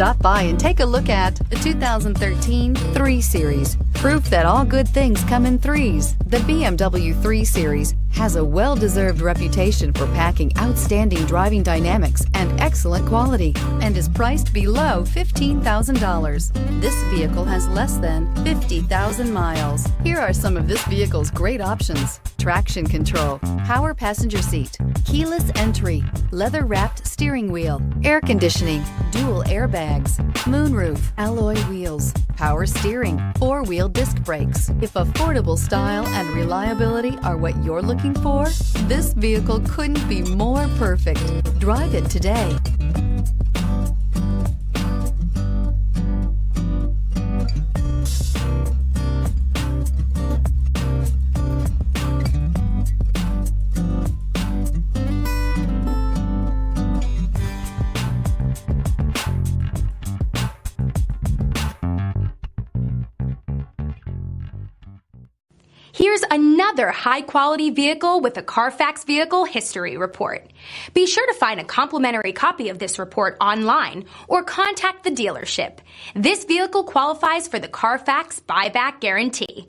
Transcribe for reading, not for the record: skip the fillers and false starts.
Stop by and take a look at the 2013 3 Series. Proof that all good things come in threes. The BMW 3 Series has a well-deserved reputation for packing outstanding driving dynamics and excellent quality and is priced below $15,000. This vehicle has less than 50,000 miles. Here are some of this vehicle's great options: traction control, power passenger seat, keyless entry, leather-wrapped steering wheel, air conditioning, dual airbags, moonroof, alloy wheels, power steering, 4-wheel disc brakes. If affordable style and reliability are what you're looking for, this vehicle couldn't be more perfect. Drive it today. Here's another high-quality vehicle with a Carfax Vehicle History Report. Be sure to find a complimentary copy of this report online or contact the dealership. This vehicle qualifies for the Carfax Buyback Guarantee.